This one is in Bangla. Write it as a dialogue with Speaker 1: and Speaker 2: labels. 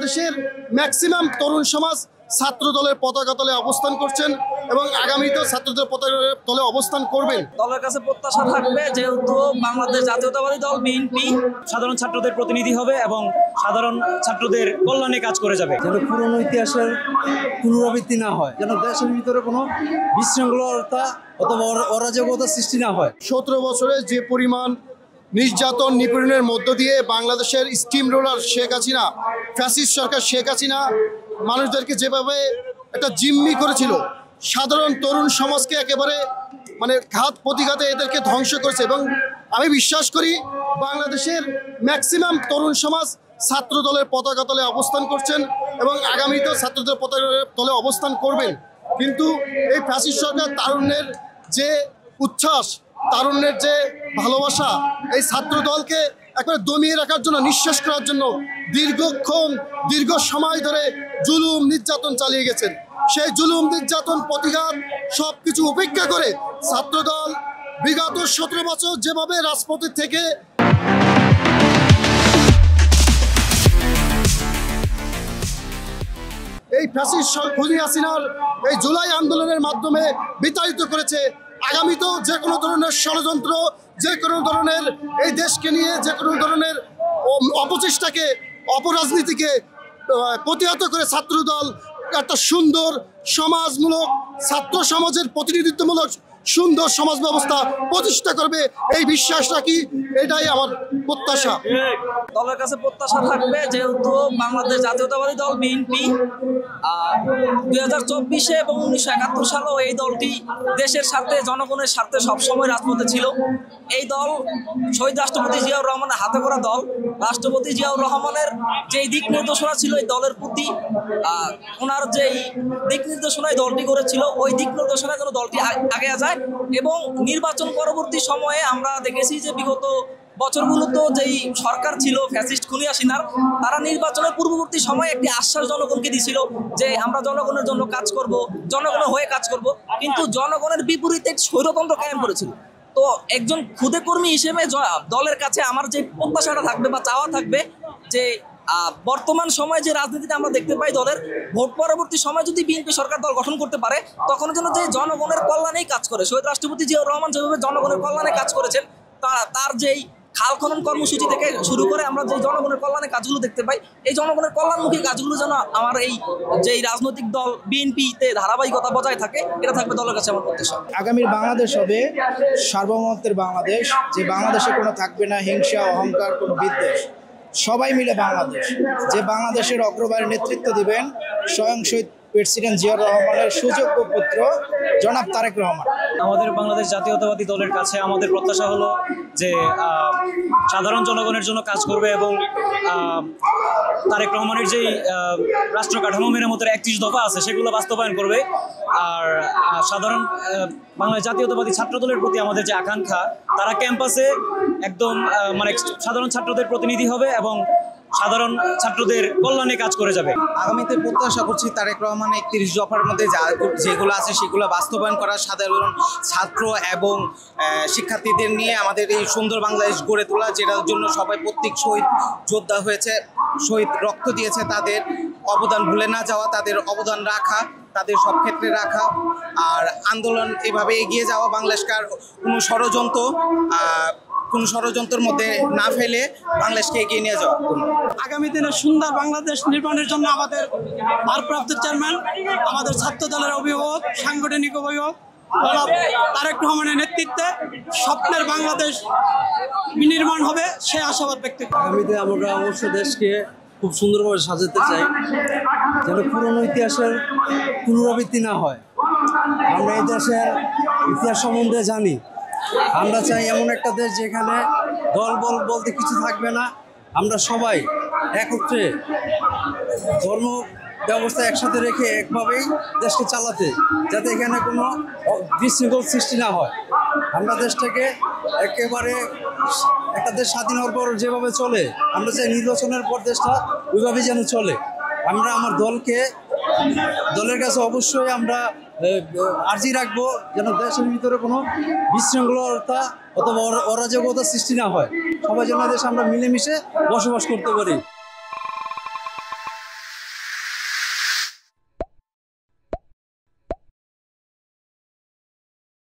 Speaker 1: বাংলাদেশের ম্যাক্সিমাম তরুণ সমাজ ছাত্র দলের পতাকা তলে অবস্থান করছেন এবং আগামীতেও ছাত্রদের পতাকা তলে অবস্থান করবেন।
Speaker 2: দলের কাছে প্রত্যাশা থাকবে যেহেতু বাংলাদেশ জাতীয়তাবাদী দল বিএনপি সাধারণ ছাত্রদের প্রতিনিধি হবে এবং সাধারণ ছাত্রদের কল্যাণে কাজ করে যাবে,
Speaker 3: যেন পুরনো ইতিহাসের পুনরাবৃত্তি না হয়, যেন দেশের ভিতরে কোনো বিশৃঙ্খলতা অথবা অরাজকতা সৃষ্টি না হয়।
Speaker 1: 17 বছরে যে পরিমাণ নির্যাতন নিপীড়নের মধ্য দিয়ে বাংলাদেশের steam roller Sheikh Hasina, fascist সরকার শেখ হাসিনা মানুষদেরকে যেভাবে একটা জিম্মি করেছিল, সাধারণ তরুণ সমাজকে একেবারে ঘাত প্রতিঘাতে এদেরকে ধ্বংস করেছে। এবং আমি বিশ্বাস করি বাংলাদেশের ম্যাক্সিমাম তরুণ সমাজ ছাত্র দলের পতাকা তলে অবস্থান করছেন এবং আগামীতেও ছাত্রদের পতাকা তলে অবস্থান করবেন। কিন্তু এই ফ্যাসিস্ট সরকার তারুণ্যের যে উচ্ছ্বাস, তারুণ্যের যে ভালোবাসা, এই ছাত্র দলকে একবারে দমিয়ে রাখার জন্য, নিঃশেষ করার জন্য দীর্ঘ সময় ধরে জুলুম নির্যাতন চালিয়ে গেছেন। সেই জুলুম নির্যাতন প্রতিঘাত সব কিছু উপেক্ষা করে ছাত্রদল বিগত 17 বছর যেভাবে রাজপথে থেকে এই ফ্যাসিস্ট খুনি হাসিনার এই জুলাই আন্দোলনের মাধ্যমে বিতাড়িত করেছে, আগামীতেও যে কোনো ধরনের ষড়যন্ত্র, যে কোনো ধরনের এই দেশকে নিয়ে যে কোনো ধরনের অপচেষ্টাকে, অপরাজনীতিকে প্রতিহত করে ছাত্রদল একটা সুন্দর সমাজমূলক, ছাত্র সমাজের প্রতিনিধিত্বমূলক সুন্দর সমাজ ব্যবস্থা প্রতিষ্ঠা করবে এই বিশ্বাস রাখি। এটাই আমার প্রত্যাশা।
Speaker 2: দলের কাছে প্রত্যাশা থাকবে যেহেতু বাংলাদেশ জাতীয়তাবাদী দল বিএনপি 2024 এবং 1971 সালেও এই দলটি দেশের স্বার্থে, জনগণের স্বার্থে সবসময় রাজপথে ছিল। এই দল শহীদ রাষ্ট্রপতি জিয়াউর রহমানের হাতে করা দল। রাষ্ট্রপতি জিয়াউর রহমানের যেই দিক নির্দেশনা ছিল এই দলের প্রতি, ওনার যেই দিক নির্দেশনায় দলটি করেছিল, ওই দিক নির্দেশনায় যেন দলটি আগে যায়। এবং নির্বাচন পরবর্তী সময়ে আমরা দেখেছি যে বিগত বছরগুলোতে যেই সরকার ছিল ফ্যাসিস্ট খুনি হাসিনার, তারা নির্বাচনের পূর্ববর্তী সময়ে একটি আশ্বাস জনগণকে দিয়েছিল যে আমরা জনগণের জন্য কাজ করব, জনগণের হয়ে কাজ করব, কিন্তু জনগণের বিপরীতে স্বৈরতন্ত্র কায়েম করেছিল। তো একজন খুদে কর্মী হিসেবে দলের কাছে আমার যে প্রত্যাশাটা থাকবে বা চাওয়া থাকবে যে বর্তমান সময়ে যে রাজনীতিতে আমরা দেখতে পাই, দলের ভোট পরবর্তী সময় যদি বিএনপি সরকার দল গঠন করতে পারে, তখন যেন যে জনগণের কল্যাণেই কাজ করে। শহীদ রাষ্ট্রপতি জিয়াউর রহমান যেভাবে জনগণের কল্যাণে কাজ করেছেন, তার যেই খাল খনন কর্মসূচি থেকে শুরু করে আমরা যে জনগণের কল্যাণে কাজগুলো দেখতে পাই, এই জনগণের কল্যাণমুখী কাজগুলো যেন আমার এই যে রাজনৈতিক দল বিএনপিতে ধারাবাহিকতা বজায় থাকে, এটা থাকবে দলের কাছে আমার প্রত্যাশা।
Speaker 3: আগামীর বাংলাদেশ হবে সার্বভৌমত্বের বাংলাদেশ, যে বাংলাদেশে কোনো থাকবে না হিংসা, অহংকার, কোনো বিদ্বেষ, সবাই মিলে বাংলাদেশ। যে বাংলাদেশের অগ্রভাগে নেতৃত্ব দিবেন স্বয়ং শহীদ প্রেসিডেন্ট জিয়াউর রহমানের সুযোগ্য পুত্র জনাব তারেক রহমান।
Speaker 2: আমাদের বাংলাদেশ জাতীয়তাবাদী দলের কাছে আমাদের প্রত্যাশা হলো যে সাধারণ জনগণের জন্য কাজ করবে এবং তারেক রহমানের যেই রাষ্ট্র কাঠামো মেরামতের 31 দফা আছে সেগুলো বাস্তবায়ন করবে। আর সাধারণ বাংলাদেশ জাতীয়তাবাদী ছাত্র দলের প্রতি আমাদের যে আকাঙ্ক্ষা, তারা ক্যাম্পাসে একদম সাধারণ ছাত্রদের প্রতিনিধি হবে এবং সাধারণ ছাত্রদের কল্যাণে কাজ করে যাবে।
Speaker 4: আগামীতে প্রত্যাশা করছি তারেক রহমান 31 দফার মধ্যে যেগুলো আছে সেগুলো বাস্তবায়ন করা, সাধারণ ছাত্র এবং শিক্ষার্থীদের নিয়ে আমাদের এই সুন্দর বাংলাদেশ গড়ে তোলা, যেটার জন্য সবাই প্রত্যেক শহীদ যোদ্ধা হয়েছে, শহীদ রক্ত দিয়েছে, তাদের অবদান ভুলে না যাওয়া, তাদের অবদান রাখা, তাদের সব ক্ষেত্রে রাখা, আর আন্দোলন এভাবে এগিয়ে যাওয়া, বাংলাদেশকে আর কোনো ষড়যন্ত্রের মধ্যে না ফেলে বাংলাদেশকে এগিয়ে নিয়ে যাওয়া।
Speaker 3: আগামী দিনে সুন্দর বাংলাদেশ নির্মাণের জন্য আমাদের ভারপ্রাপ্ত চেয়ারম্যান, আমাদের ছাত্র দলের অভিভাবক, সাংগঠনিক অভিভাবক তারেক রহমানের নেতৃত্বে স্বপ্নের বাংলাদেশ বিনির্মাণ হবে, সে আশাবাদ ব্যক্ত করি। আগামীতে আমরা অবশ্য দেশকে খুব সুন্দরভাবে সাজাতে চাই, যেন পুরনো ইতিহাসের পুনরাবৃত্তি না হয়। আমরা এই দেশের ইতিহাস সম্বন্ধে জানি। আমরা চাই এমন একটা দেশ যেখানে দল বলতে কিছু থাকবে না, আমরা সবাই একত্রে ধর্ম ব্যবস্থা একসাথে রেখে একভাবেই দেশকে চালাতে, যাতে এখানে কোনো বিশৃঙ্খল সৃষ্টি না হয়। আমরা দেশটাকে একেবারে একটা দেশ স্বাধীন হওয়ার পর যেভাবে চলে, আমরা চাই নির্বাচনের পর দেশটা ওইভাবেই যেন চলে। আমরা আমার দলের কাছে অবশ্যই আমরা আর্জি রাখবো যেন দেশের ভিতরে কোনো বিশৃঙ্খলতা অথবা অরাজকতা সৃষ্টি না হয়, সবাই যেন দেশে আমরা মিলেমিশে বসবাস করতে পারি।